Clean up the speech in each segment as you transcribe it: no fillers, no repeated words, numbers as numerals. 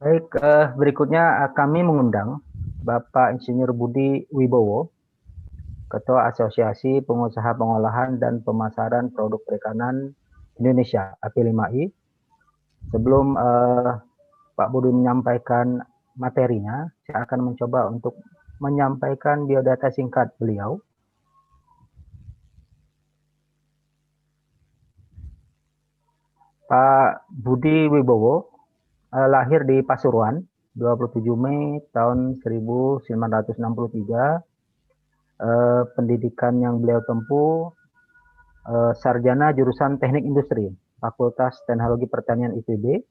Baik, berikutnya kami mengundang Bapak Insinyur Budi Wibowo, Ketua Asosiasi Pengusaha Pengolahan dan Pemasaran Produk Perikanan Indonesia (AP5I). Sebelum Pak Budi menyampaikan materinya, saya akan mencoba untuk menyampaikan biodata singkat beliau. Pak Budi Wibowo lahir di Pasuruan 27 Mei tahun 1963. Pendidikan yang beliau tempuh sarjana jurusan Teknik Industri, Fakultas Teknologi Pertanian IPB.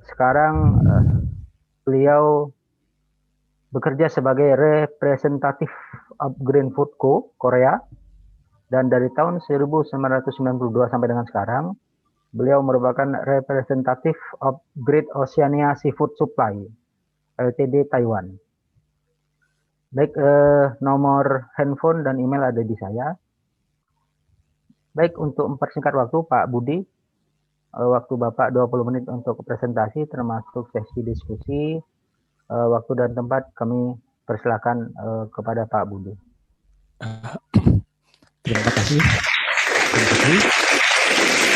Sekarang beliau bekerja sebagai representatif Upgrade Food Co. Korea, dan dari tahun 1992 sampai dengan sekarang, beliau merupakan representatif Upgrade Oceania Seafood Supply Ltd Taiwan. Baik, nomor handphone dan email ada di saya. Baik, untuk mempersingkat waktu, Pak Budi, waktu Bapak 20 menit untuk presentasi termasuk sesi diskusi. Waktu dan tempat kami persilakan kepada Pak Budi. Terima kasih.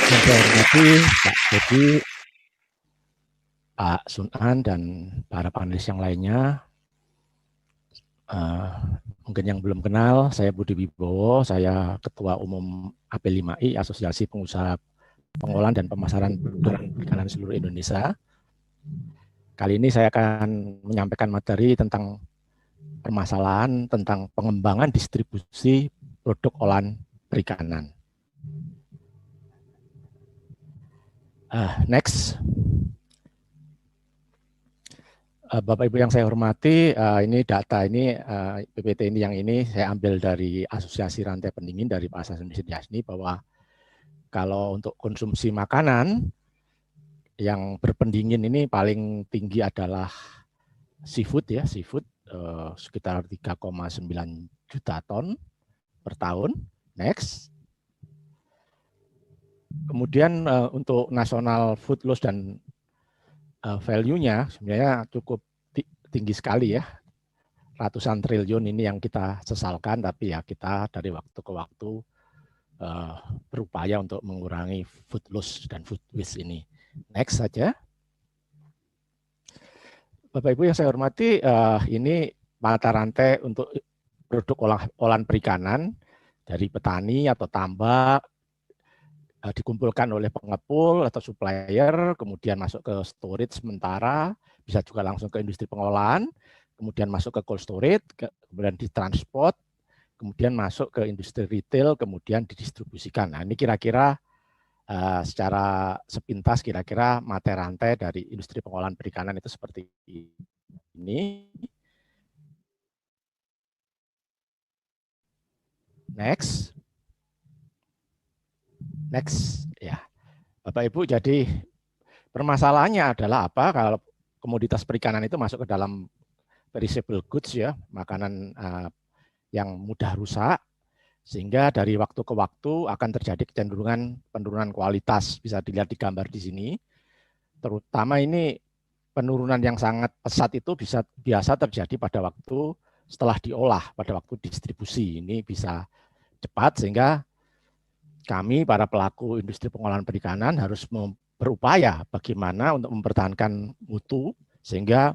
Yang saya hormati Pak Budi, Pak Sunan, dan para panelis yang lainnya. Mungkin yang belum kenal, saya Budi Wibowo, saya Ketua Umum AP5I, Asosiasi Pengusaha Pengolahan dan Pemasaran Produk Perikanan Seluruh Indonesia. Kali ini saya akan menyampaikan materi tentang permasalahan tentang pengembangan distribusi produk olahan perikanan. Next. Bapak Ibu yang saya hormati, ini data ini, PPT ini yang ini saya ambil dari Asosiasi Rantai Pendingin dari Pak Hasan Sediasni, bahwa kalau untuk konsumsi makanan yang berpendingin ini paling tinggi adalah seafood ya, seafood sekitar 3,9 juta ton per tahun. Next. Kemudian untuk national food loss dan value-nya sebenarnya cukup tinggi sekali ya, ratusan triliun ini yang kita sesalkan, tapi ya kita dari waktu ke waktu berupaya untuk mengurangi food loss dan food waste ini. Next saja. Bapak Ibu yang saya hormati, ini mata rantai untuk produk olahan perikanan dari petani atau tambak, dikumpulkan oleh pengepul atau supplier, kemudian masuk ke storage sementara, bisa juga langsung ke industri pengolahan, kemudian masuk ke cold storage, kemudian ditransport, kemudian masuk ke industri retail, kemudian didistribusikan. Nah, ini kira-kira secara sepintas kira-kira mata rantai dari industri pengolahan perikanan itu seperti ini. Next. Next, ya. Bapak Ibu, jadi permasalahannya adalah apa? Kalau komoditas perikanan itu masuk ke dalam perishable goods ya, makanan yang mudah rusak, sehingga dari waktu ke waktu akan terjadi kecenderungan penurunan kualitas. Bisa dilihat di gambar di sini. Terutama ini penurunan yang sangat pesat itu biasa terjadi pada waktu setelah diolah, pada waktu distribusi. Ini bisa cepat sehingga kami para pelaku industri pengolahan perikanan harus berupaya bagaimana untuk mempertahankan mutu sehingga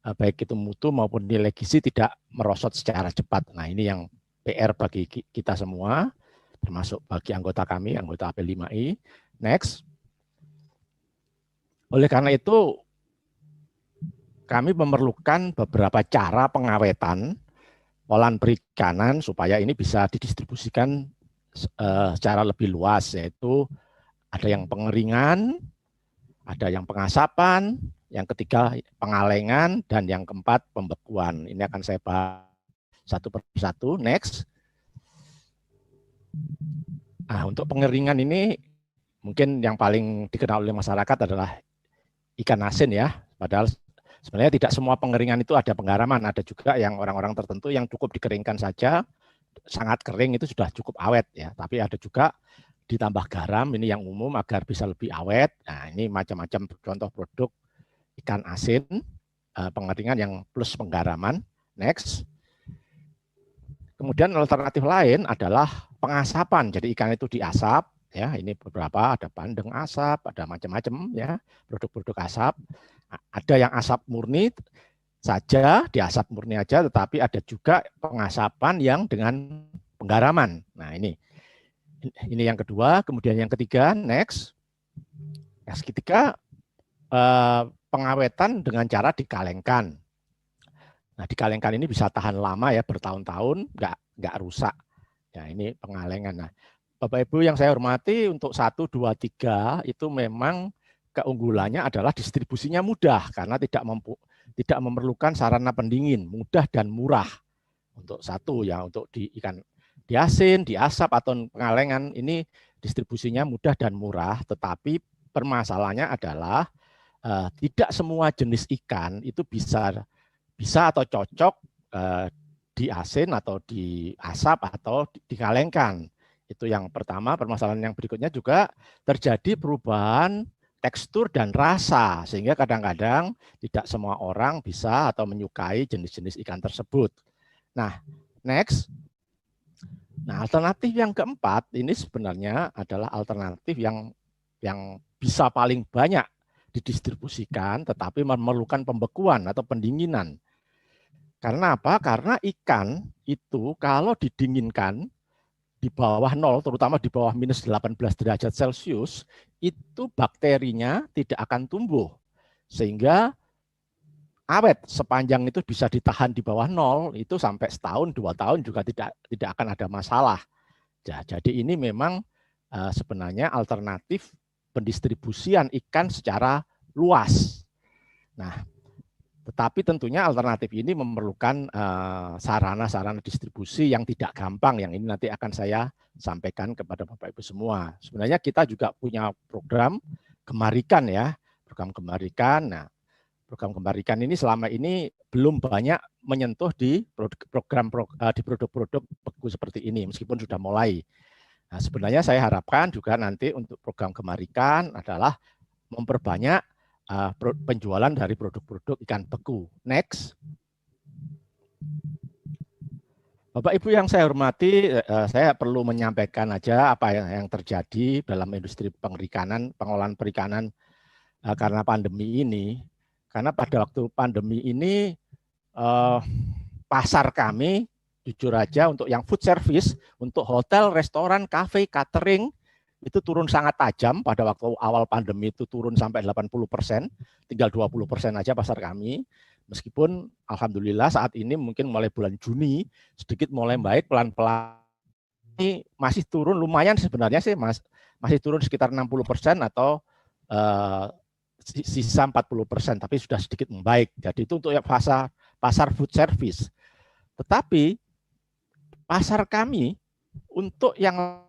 baik itu mutu maupun nilai gizi tidak merosot secara cepat. Nah, ini yang PR bagi kita semua, termasuk bagi anggota kami, anggota AP5I. Next. Oleh karena itu, kami memerlukan beberapa cara pengawetan olahan perikanan supaya ini bisa didistribusikan secara lebih luas, yaitu ada yang pengeringan, ada yang pengasapan, yang ketiga pengalengan, dan yang keempat pembekuan. Ini akan saya bahas satu persatu. Next. Nah, untuk pengeringan ini mungkin yang paling dikenal oleh masyarakat adalah ikan asin ya. Padahal sebenarnya tidak semua pengeringan itu ada penggaraman, ada juga yang orang-orang tertentu yang cukup dikeringkan saja, sangat kering itu sudah cukup awet ya. Tapi ada juga ditambah garam, ini yang umum agar bisa lebih awet. Nah, ini macam-macam contoh produk ikan asin, pengeringan yang plus penggaraman. Next. Kemudian alternatif lain adalah pengasapan. Jadi ikan itu diasap, ya. Ini beberapa, ada bandeng asap, ada macam-macam, ya, produk-produk asap. Ada yang asap murni saja, diasap murni aja, tetapi ada juga pengasapan yang dengan penggaraman. Nah, ini yang kedua. Kemudian yang ketiga, next. Yang ketiga, pengawetan dengan cara dikalengkan. Nah, dikalengkan ini bisa tahan lama, ya, bertahun-tahun, nggak rusak. Ya, ini pengalengan. Nah, Bapak Ibu yang saya hormati, untuk 1, 2, 3 itu memang keunggulannya adalah distribusinya mudah karena tidak memerlukan sarana pendingin, mudah dan murah. Untuk satu, ya, untuk di ikan diasin, diasap atau pengalengan ini distribusinya mudah dan murah, tetapi permasalahannya adalah tidak semua jenis ikan itu bisa atau cocok diasin atau diasap atau dikalengkan. Itu yang pertama. Permasalahan yang berikutnya juga terjadi perubahan tekstur dan rasa, sehingga kadang-kadang tidak semua orang bisa atau menyukai jenis-jenis ikan tersebut. Nah, next. Nah, alternatif yang keempat ini sebenarnya adalah alternatif yang bisa paling banyak didistribusikan, tetapi memerlukan pembekuan atau pendinginan. Karena apa? Karena ikan itu kalau didinginkan di bawah 0, terutama di bawah minus 18 derajat Celcius, itu bakterinya tidak akan tumbuh. Sehingga awet sepanjang itu bisa ditahan di bawah 0, itu sampai setahun, 2 tahun juga tidak akan ada masalah. Ya, jadi ini memang sebenarnya alternatif pendistribusian ikan secara luas. Nah, tetapi tentunya alternatif ini memerlukan sarana-sarana distribusi yang tidak gampang, yang ini nanti akan saya sampaikan kepada Bapak Ibu semua. Sebenarnya kita juga punya program Gemarikan, ya, program Gemarikan. Nah, program Gemarikan ini selama ini belum banyak menyentuh di produk-produk beku seperti ini, meskipun sudah mulai. Nah, sebenarnya saya harapkan juga nanti untuk program Gemarikan adalah memperbanyak penjualan dari produk-produk ikan beku. Next. Bapak Ibu yang saya hormati, saya perlu menyampaikan aja apa yang terjadi dalam industri pengolahan perikanan karena pandemi ini. Karena pada waktu pandemi ini pasar kami jujur aja untuk yang food service, untuk hotel, restoran, kafe, catering, itu turun sangat tajam. Pada waktu awal pandemi itu turun sampai 80%, tinggal 20% aja pasar kami. Meskipun alhamdulillah saat ini mungkin mulai bulan Juni sedikit mulai baik, pelan-pelan ini masih turun lumayan sebenarnya sih, masih turun sekitar 60% atau sisa 40%, tapi sudah sedikit membaik. Jadi itu untuk pasar food service. Tetapi pasar kami untuk yang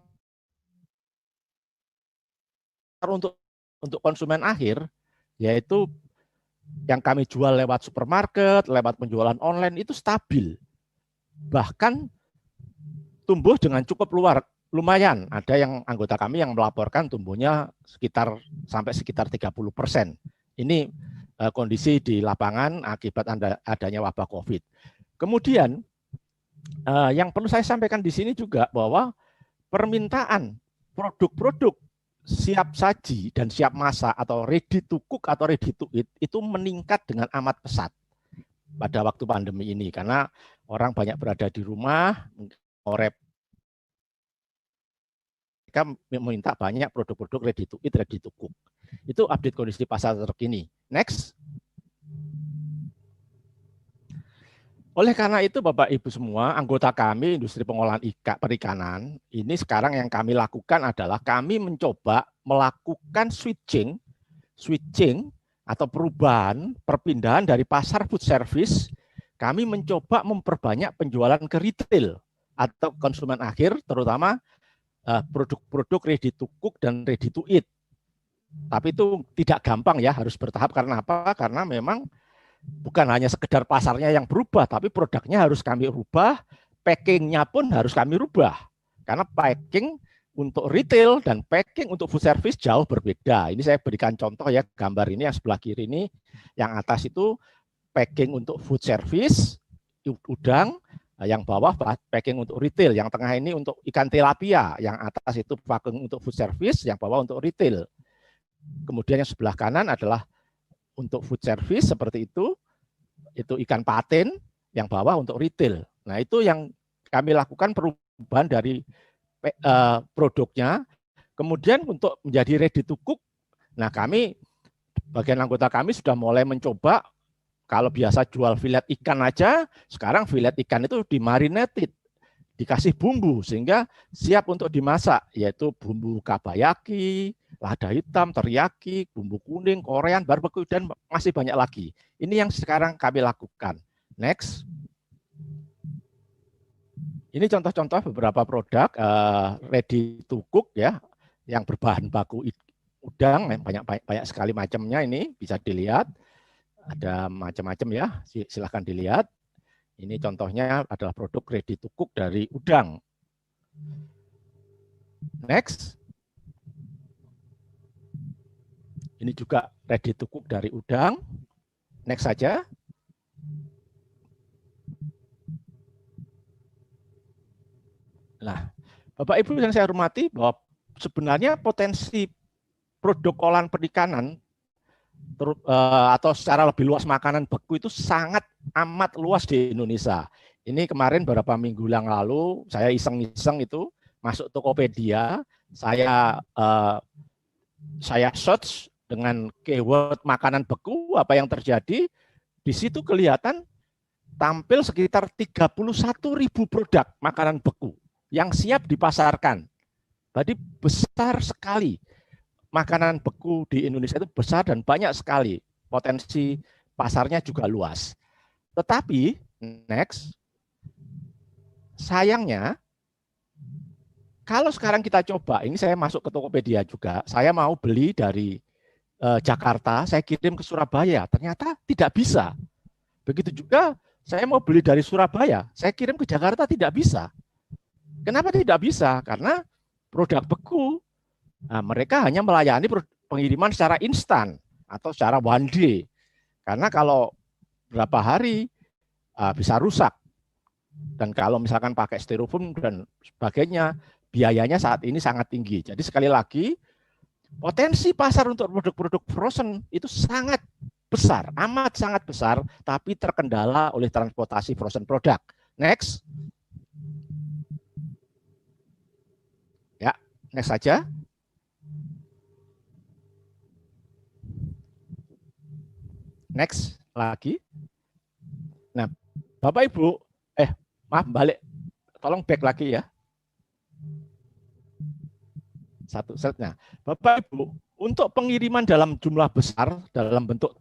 untuk konsumen akhir, yaitu yang kami jual lewat supermarket, lewat penjualan online itu stabil. Bahkan tumbuh dengan cukup lumayan. Ada yang anggota kami yang melaporkan tumbuhnya sampai sekitar 30%. Ini kondisi di lapangan akibat adanya wabah COVID. Kemudian yang perlu saya sampaikan di sini juga bahwa permintaan produk-produk siap saji dan siap masak atau ready to cook atau ready to eat itu meningkat dengan amat pesat pada waktu pandemi ini, karena orang banyak berada di rumah, mereka meminta banyak produk-produk ready to eat, ready to cook. Itu update kondisi pasar terkini. Next. Oleh karena itu Bapak Ibu semua, anggota kami industri pengolahan perikanan, ini sekarang yang kami lakukan adalah kami mencoba melakukan switching atau perpindahan dari pasar food service, kami mencoba memperbanyak penjualan ke retail atau konsumen akhir, terutama produk-produk ready to cook dan ready to eat. Tapi itu tidak gampang, ya, harus bertahap. Karena apa? Karena memang bukan hanya sekedar pasarnya yang berubah, tapi produknya harus kami rubah, packingnya pun harus kami rubah. Karena packing untuk retail dan packing untuk food service jauh berbeda. Ini saya berikan contoh ya, gambar ini yang sebelah kiri ini, yang atas itu packing untuk food service, udang, yang bawah packing untuk retail, yang tengah ini untuk ikan tilapia, yang atas itu packing untuk food service, yang bawah untuk retail. Kemudian yang sebelah kanan adalah untuk food service seperti itu ikan patin, yang bawah untuk retail. Nah itu yang kami lakukan perubahan dari produknya. Kemudian untuk menjadi ready to cook, nah kami, bagian anggota kami sudah mulai mencoba, kalau biasa jual filet ikan aja, sekarang filet ikan itu dimarinated, dikasih bumbu, sehingga siap untuk dimasak, yaitu bumbu kabayaki, lada hitam, teriyaki, bumbu kuning, korean, barbeque, dan masih banyak lagi. Ini yang sekarang kami lakukan. Next. Ini contoh-contoh beberapa produk ready to cook ya, yang berbahan baku udang, banyak sekali macamnya, ini bisa dilihat, ada macam-macam ya, silahkan dilihat. Ini contohnya adalah produk ready to cook dari udang. Next. Ini juga ready to cook dari udang. Next saja. Nah, Bapak Ibu yang saya hormati, bahwa sebenarnya potensi produk olahan perikanan atau secara lebih luas makanan beku itu sangat amat luas di Indonesia. Ini kemarin beberapa minggu yang lalu saya iseng-iseng itu masuk Tokopedia, saya search dengan keyword makanan beku, apa yang terjadi? Di situ kelihatan tampil sekitar 31.000 produk makanan beku yang siap dipasarkan. Jadi besar sekali. Makanan beku di Indonesia itu besar dan banyak sekali. Potensi pasarnya juga luas. Tetapi, next, sayangnya, kalau sekarang kita coba, ini saya masuk ke Tokopedia juga, saya mau beli dari Jakarta, saya kirim ke Surabaya, ternyata tidak bisa. Begitu juga, saya mau beli dari Surabaya, saya kirim ke Jakarta, tidak bisa. Kenapa tidak bisa? Karena produk beku, nah, mereka hanya melayani pengiriman secara instan atau secara one day. Karena kalau berapa hari bisa rusak. Dan kalau misalkan pakai styrofoam dan sebagainya, biayanya saat ini sangat tinggi. Jadi sekali lagi, potensi pasar untuk produk-produk frozen itu sangat besar, amat sangat besar, tapi terkendala oleh transportasi frozen product. Next. Ya, next saja. Next lagi. Nah, Bapak Ibu, maaf balik, tolong back lagi ya. Satu setnya. Bapak Ibu, untuk pengiriman dalam jumlah besar, dalam bentuk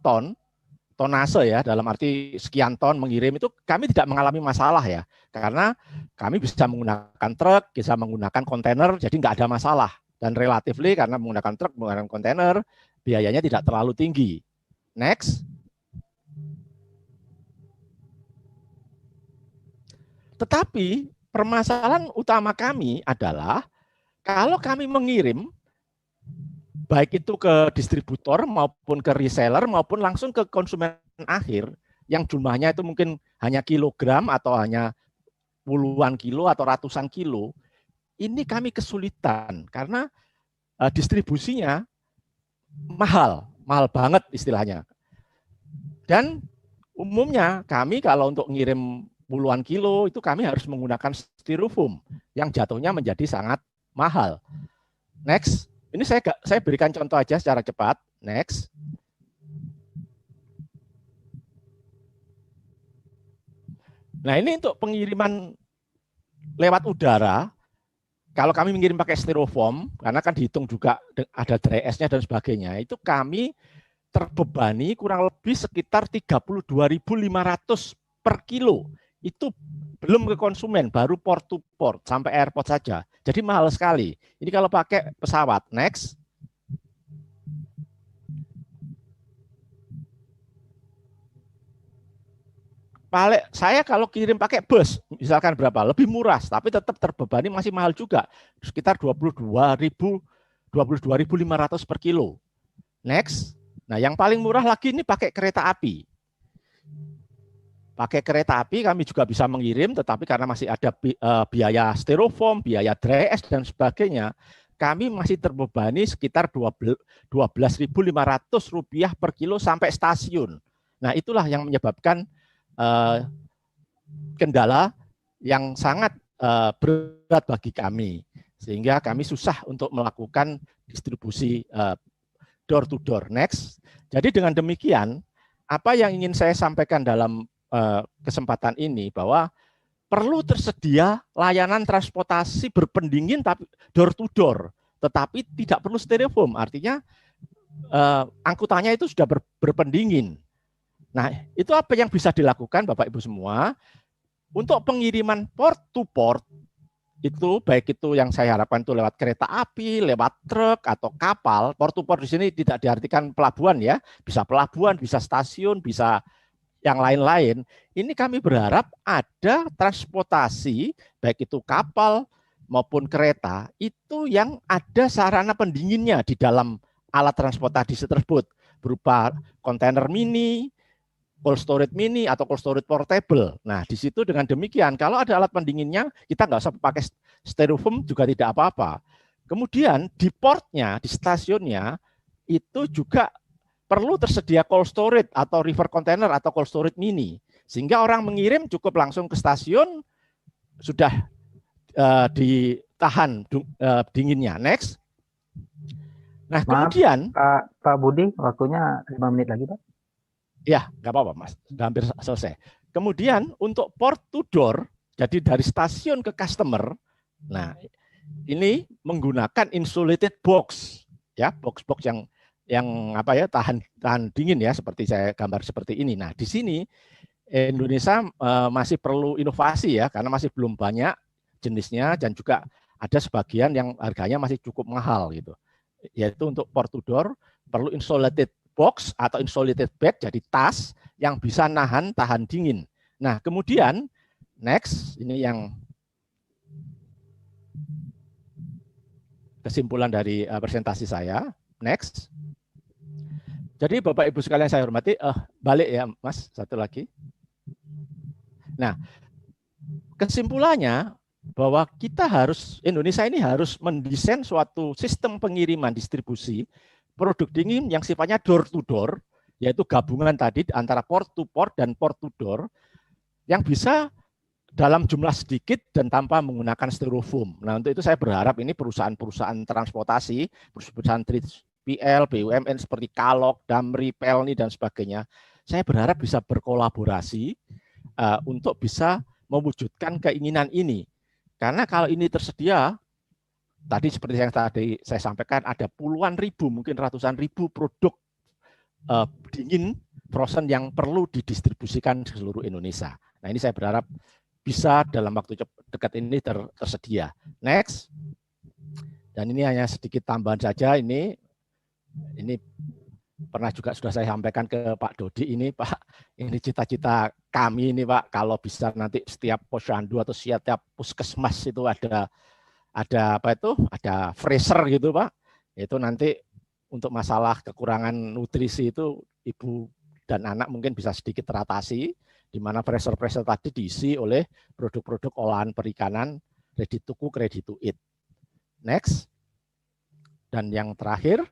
tonase ya, dalam arti sekian ton mengirim itu kami tidak mengalami masalah ya, karena kami bisa menggunakan truk, bisa menggunakan kontainer, jadi nggak ada masalah. Dan relatifly karena menggunakan truk, menggunakan kontainer, biayanya tidak terlalu tinggi. Next. Tetapi permasalahan utama kami adalah kalau kami mengirim, baik itu ke distributor maupun ke reseller maupun langsung ke konsumen akhir, yang jumlahnya itu mungkin hanya kilogram atau hanya puluhan kilo atau ratusan kilo, ini kami kesulitan karena distribusinya mahal banget istilahnya. Dan umumnya kami kalau untuk ngirim puluhan kilo itu kami harus menggunakan styrofoam yang jatuhnya menjadi sangat mahal. Next, ini saya berikan contoh aja secara cepat. Next. Nah ini untuk pengiriman lewat udara, kalau kami mengirim pakai styrofoam, karena kan dihitung juga ada dry ice-nya dan sebagainya, itu kami terbebani kurang lebih sekitar 32.500 per kilo. Itu belum ke konsumen, baru port to port, sampai airport saja. Jadi mahal sekali. Ini kalau pakai pesawat. Next. saya kalau kirim pakai bus, misalkan berapa, lebih murah, tapi tetap terbebani masih mahal juga, sekitar 22.500 per kilo. Next, nah yang paling murah lagi ini pakai kereta api. Pakai kereta api kami juga bisa mengirim, tetapi karena masih ada biaya styrofoam, biaya dry ice dan sebagainya, kami masih terbebani sekitar Rp12.500 per kilo sampai stasiun. Nah itulah yang menyebabkan kendala yang sangat berat bagi kami, sehingga kami susah untuk melakukan distribusi door to door. Next. Jadi dengan demikian, apa yang ingin saya sampaikan dalam kesempatan ini bahwa perlu tersedia layanan transportasi berpendingin tapi door to door, tetapi tidak perlu styrofoam. Artinya angkutannya itu sudah berpendingin. Nah, itu apa yang bisa dilakukan Bapak Ibu semua untuk pengiriman port to port. Itu baik itu yang saya harapkan itu lewat kereta api, lewat truk atau kapal. Port to port di sini tidak diartikan pelabuhan ya, bisa pelabuhan, bisa stasiun, bisa yang lain-lain. Ini kami berharap ada transportasi baik itu kapal maupun kereta itu yang ada sarana pendinginnya di dalam alat transportasi tersebut berupa kontainer mini, cold storage mini atau cold storage portable. Nah, di situ dengan demikian, kalau ada alat pendinginnya, kita nggak usah pakai styrofoam juga tidak apa-apa. Kemudian di portnya, di stasiunnya, itu juga perlu tersedia cold storage atau river container atau cold storage mini. Sehingga orang mengirim cukup langsung ke stasiun, sudah ditahan dinginnya. Next. Nah, Maaf, kemudian Pak Budi, waktunya 5 menit lagi, Pak. Ya, nggak apa-apa, Mas. Sudah hampir selesai. Kemudian untuk port to door, jadi dari stasiun ke customer, nah ini menggunakan insulated box, ya, box-box yang apa ya tahan dingin ya, seperti saya gambar seperti ini. Nah, di sini Indonesia masih perlu inovasi ya, karena masih belum banyak jenisnya dan juga ada sebagian yang harganya masih cukup mahal gitu. Yaitu untuk port to door perlu insulated box atau insulated bag, jadi tas yang bisa tahan dingin. Nah, kemudian next, ini yang kesimpulan dari presentasi saya. Next. Jadi Bapak Ibu sekalian saya hormati, balik ya Mas, satu lagi. Nah, kesimpulannya bahwa Indonesia ini harus mendesain suatu sistem pengiriman distribusi produk dingin yang sifatnya door to door, yaitu gabungan tadi antara port to port dan port to door, yang bisa dalam jumlah sedikit dan tanpa menggunakan styrofoam. Nah, untuk itu saya berharap ini perusahaan-perusahaan transportasi, perusahaan 3PL, BUMN seperti Kalok, Damri, Pelni, dan sebagainya, saya berharap bisa berkolaborasi untuk bisa mewujudkan keinginan ini. Karena kalau ini tersedia, tadi seperti yang tadi saya sampaikan, ada puluhan ribu, mungkin ratusan ribu produk dingin frozen yang perlu didistribusikan di seluruh Indonesia. Nah, ini saya berharap bisa dalam waktu dekat ini tersedia. Next. Dan ini hanya sedikit tambahan saja, ini pernah juga sudah saya sampaikan ke Pak Dodi ini, Pak, ini cita-cita kami ini Pak, kalau bisa nanti setiap posyandu atau setiap puskesmas itu ada apa itu, ada freezer gitu Pak, itu nanti untuk masalah kekurangan nutrisi itu ibu dan anak mungkin bisa sedikit teratasi, di mana freezer-freezer tadi diisi oleh produk-produk olahan perikanan ready to cook, ready to eat. Next. Dan yang terakhir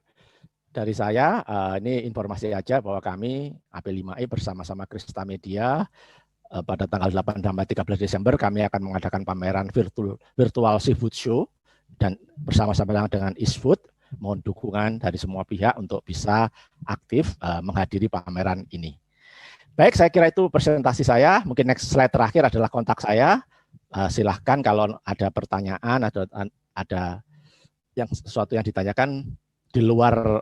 dari saya, ini informasi aja bahwa kami AP5I bersama-sama Krista Media pada tanggal 8 sampai 13 Desember kami akan mengadakan pameran virtual seafood show dan bersama-sama dengan Eastfood. Mohon dukungan dari semua pihak untuk bisa aktif menghadiri pameran ini. Baik, saya kira itu presentasi saya. Mungkin next slide terakhir adalah kontak saya. Silahkan kalau ada pertanyaan, ada yang sesuatu yang ditanyakan di luar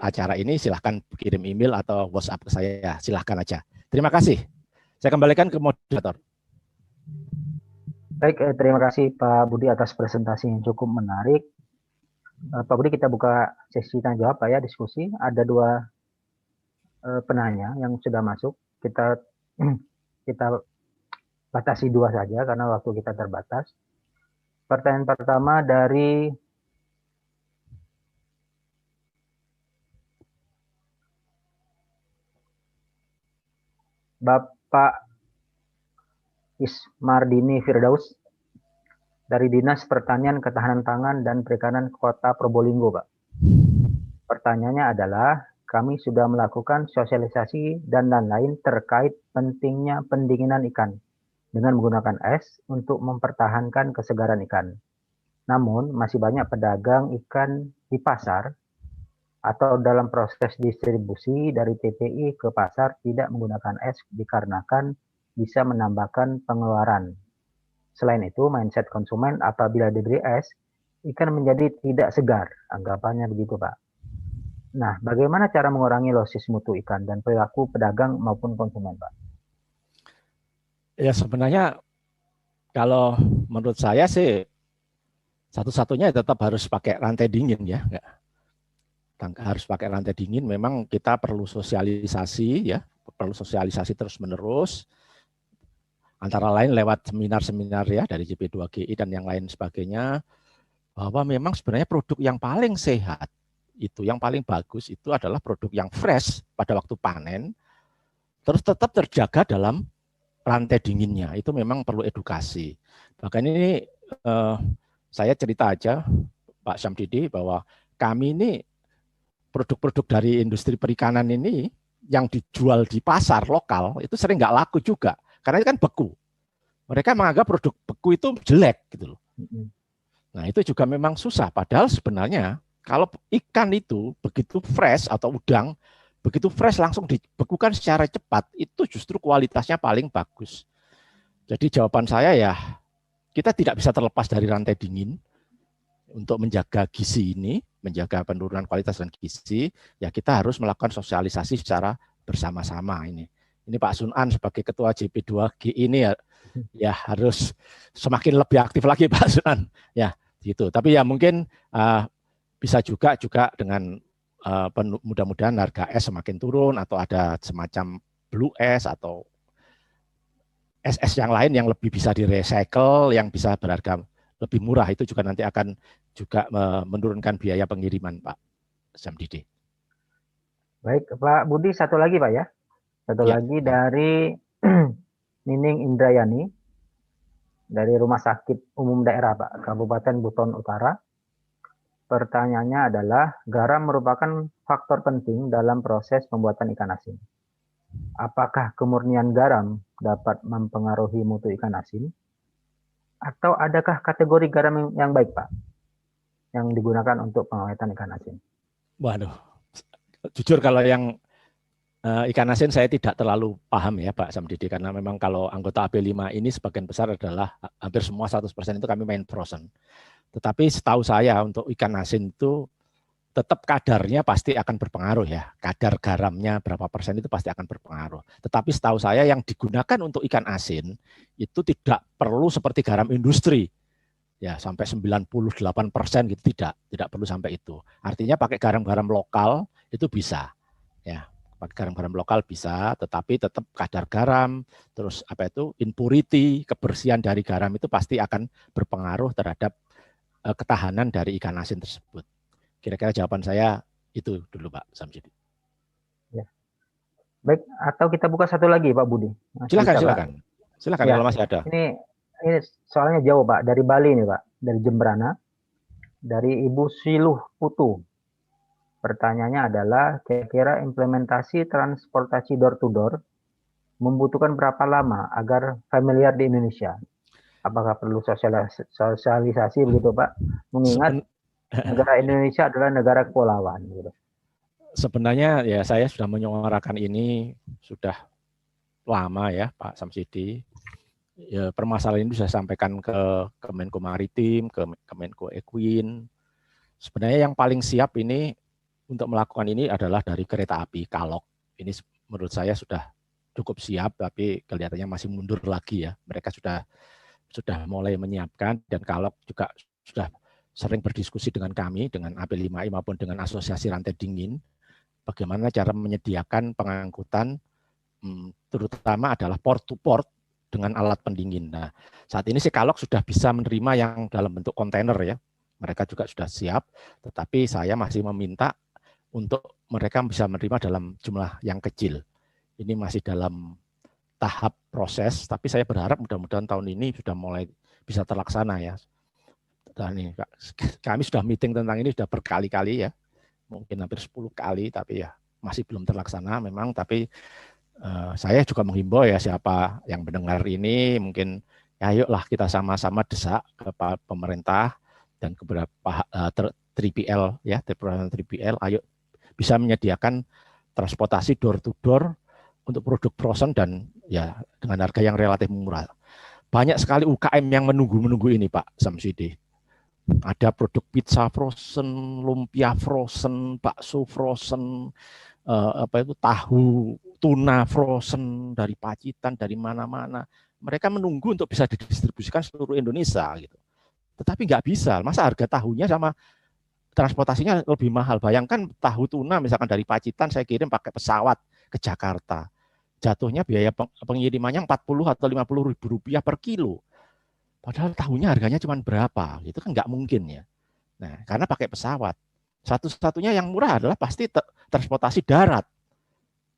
acara ini, silahkan kirim email atau WhatsApp ke saya. Silahkan aja. Terima kasih. Saya kembalikan ke moderator. Baik, terima kasih Pak Budi atas presentasi yang cukup menarik. Pak Budi, kita buka sesi tanya jawab ya, diskusi. Ada 2 penanya yang sudah masuk. Kita kita batasi 2 saja karena waktu kita terbatas. Pertanyaan pertama dari Bapak Ismardini Firdaus dari Dinas Pertanian, Ketahanan Pangan, dan Perikanan Kota Probolinggo, Pak. Pertanyaannya adalah, kami sudah melakukan sosialisasi dan lain-lain terkait pentingnya pendinginan ikan dengan menggunakan es untuk mempertahankan kesegaran ikan. Namun, masih banyak pedagang ikan di pasar atau dalam proses distribusi dari TPI ke pasar tidak menggunakan es dikarenakan bisa menambahkan pengeluaran. Selain itu, mindset konsumen apabila diberi es, ikan menjadi tidak segar. Anggapannya begitu, Pak. Nah, bagaimana cara mengurangi losis mutu ikan dan perilaku pedagang maupun konsumen, Pak? Ya sebenarnya kalau menurut saya sih satu-satunya tetap harus pakai rantai dingin ya. Harus pakai rantai dingin. Memang kita perlu sosialisasi ya, perlu sosialisasi terus-menerus. Antara lain lewat seminar-seminar ya dari JP2GI dan yang lain sebagainya, bahwa memang sebenarnya produk yang paling sehat itu, yang paling bagus itu adalah produk yang fresh pada waktu panen, terus tetap terjaga dalam rantai dinginnya. Itu memang perlu edukasi. Bahkan ini saya cerita aja Pak Syamdidi bahwa kami ini produk-produk dari industri perikanan ini yang dijual di pasar lokal itu sering nggak laku juga karena itu kan beku. Mereka menganggap produk beku itu jelek gitu loh. Nah itu juga memang susah. Padahal sebenarnya kalau ikan itu begitu fresh atau udang begitu fresh langsung dibekukan secara cepat itu justru kualitasnya paling bagus. Jadi jawaban saya ya kita tidak bisa terlepas dari rantai dingin untuk menjaga gizi ini, menjaga penurunan kualitas dan gizi, ya kita harus melakukan sosialisasi secara bersama-sama ini. Ini Pak Sunan sebagai Ketua JP2G ini ya harus semakin lebih aktif lagi Pak Sunan. Ya, gitu. Tapi ya mungkin bisa juga dengan mudah-mudahan harga es semakin turun atau ada semacam blue es atau es-es yang lain yang lebih bisa di-recycle, yang bisa berharga lebih murah, itu juga nanti akan juga menurunkan biaya pengiriman, Pak Syamdidi. Baik, Pak Budi, satu lagi, Pak ya. Satu lagi dari Nining Indrayani dari Rumah Sakit Umum Daerah, Pak, Kabupaten Buton Utara. Pertanyaannya adalah, garam merupakan faktor penting dalam proses pembuatan ikan asin. Apakah kemurnian garam dapat mempengaruhi mutu ikan asin? Atau adakah kategori garam yang baik, Pak, yang digunakan untuk pengawetan ikan asin? Waduh, jujur kalau yang ikan asin saya tidak terlalu paham ya Pak Syamdidi, karena memang kalau anggota AB5 ini sebagian besar adalah hampir semua 100% itu kami main frozen. Tetapi setahu saya untuk ikan asin itu tetap kadarnya pasti akan berpengaruh ya. Kadar garamnya berapa persen itu pasti akan berpengaruh. Tetapi setahu saya yang digunakan untuk ikan asin itu tidak perlu seperti garam industri. Ya, sampai 98% gitu, tidak perlu sampai itu. Artinya pakai garam-garam lokal itu bisa. Ya, pakai garam-garam lokal bisa, tetapi tetap kadar garam, terus impurity, kebersihan dari garam itu pasti akan berpengaruh terhadap ketahanan dari ikan asin tersebut. Kira-kira jawaban saya itu dulu Pak Syamdidi. Ya. Baik, atau kita buka satu lagi Pak Budi. Silakan ya. Kalau masih ada. Ini soalnya jauh Pak, dari Bali nih Pak, dari Jembrana, dari Ibu Siluh Putu. Pertanyaannya adalah, kira-kira implementasi transportasi door to door membutuhkan berapa lama agar familiar di Indonesia? Apakah perlu sosialisasi begitu Pak? Mengingat negara Indonesia adalah negara kepulauan. Gitu. Sebenarnya ya saya sudah menyuarakan ini sudah lama ya Pak Syamdidi. Ya, permasalahan ini saya sampaikan ke Kemenko Maritim, ke Kemenko Equin. Sebenarnya yang paling siap ini untuk melakukan ini adalah dari kereta api Kalok. Ini menurut saya sudah cukup siap, tapi kelihatannya masih mundur lagi ya. Mereka sudah mulai menyiapkan, dan Kalok juga sudah sering berdiskusi dengan kami, dengan AB5I maupun dengan Asosiasi Rantai Dingin, bagaimana cara menyediakan pengangkutan terutama adalah port to port dengan alat pendingin. Nah, saat ini Sikalog sudah bisa menerima yang dalam bentuk kontainer ya. Mereka juga sudah siap, tetapi saya masih meminta untuk mereka bisa menerima dalam jumlah yang kecil. Ini masih dalam tahap proses, tapi saya berharap mudah-mudahan tahun ini sudah mulai bisa terlaksana ya. Dan ini, kami sudah meeting tentang ini sudah berkali-kali ya, mungkin hampir 10 kali, tapi ya masih belum terlaksana memang. Tapi saya juga menghimbau ya siapa yang mendengar ini, mungkin ya ayolah kita sama-sama desak ke pemerintah dan ke beberapa 3PL ya, 3PL, ayo bisa menyediakan transportasi door to door untuk produk frozen dan ya dengan harga yang relatif murah. Banyak sekali UKM yang menunggu ini Pak Samsidi. Ada produk pizza frozen, lumpia frozen, bakso frozen, tahu, tuna frozen dari Pacitan, dari mana-mana. Mereka menunggu untuk bisa didistribusikan seluruh Indonesia gitu. Tetapi nggak bisa, masa harga tahunya sama transportasinya lebih mahal. Bayangkan tahu tuna misalkan dari Pacitan saya kirim pakai pesawat ke Jakarta. Jatuhnya biaya pengirimannya 40 atau 50 ribu rupiah per kilo. Padahal tahunya harganya cuma berapa, itu kan nggak mungkin ya. Nah, karena pakai pesawat. Satu-satunya yang murah adalah pasti transportasi darat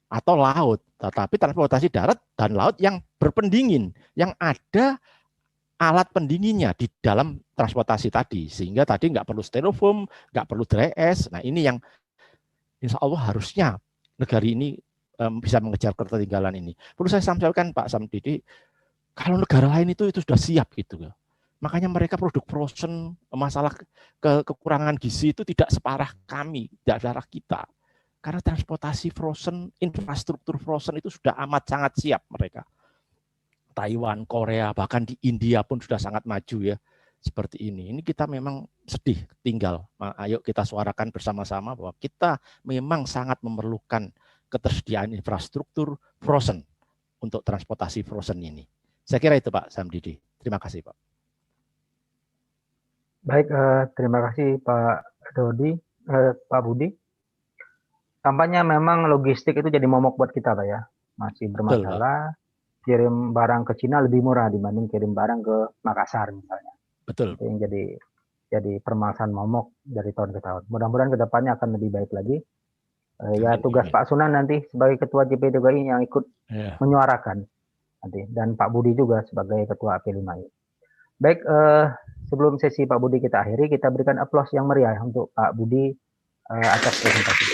atau laut. Tetapi transportasi darat dan laut yang berpendingin, yang ada alat pendinginnya di dalam transportasi tadi, sehingga tadi nggak perlu styrofoam, nggak perlu dry ice. Nah ini yang insya Allah harusnya negara ini bisa mengejar ketertinggalan ini. Perlu saya sampaikan Pak Samdidi, kalau negara lain itu sudah siap gitu. Makanya mereka produk frozen, masalah kekurangan gizi itu tidak separah kami, tidak separah kita. Karena transportasi frozen, infrastruktur frozen itu sudah amat sangat siap mereka. Taiwan, Korea, bahkan di India pun sudah sangat maju ya seperti ini. Ini kita memang sedih tinggal. Ayo kita suarakan bersama-sama bahwa kita memang sangat memerlukan ketersediaan infrastruktur frozen untuk transportasi frozen ini. Saya kira itu Pak Samdidi. Terima kasih Pak. Baik, terima kasih Pak Dodi, Pak Budi. Tampaknya memang logistik itu jadi momok buat kita Pak ya. Masih bermasalah. Betul, kirim barang ke Cina lebih murah dibanding kirim barang ke Makassar misalnya. Betul. Itu yang jadi permasalahan momok dari tahun ke tahun. Mudah-mudahan kedepannya akan lebih baik lagi. Ya tugas Pak Sunan nanti sebagai Ketua JPDKI yang ikut menyuarakan nanti, dan Pak Budi juga sebagai Ketua AP5I. Baik, sebelum sesi Pak Budi kita akhiri, kita berikan aplaus yang meriah untuk Pak Budi atas presentasi.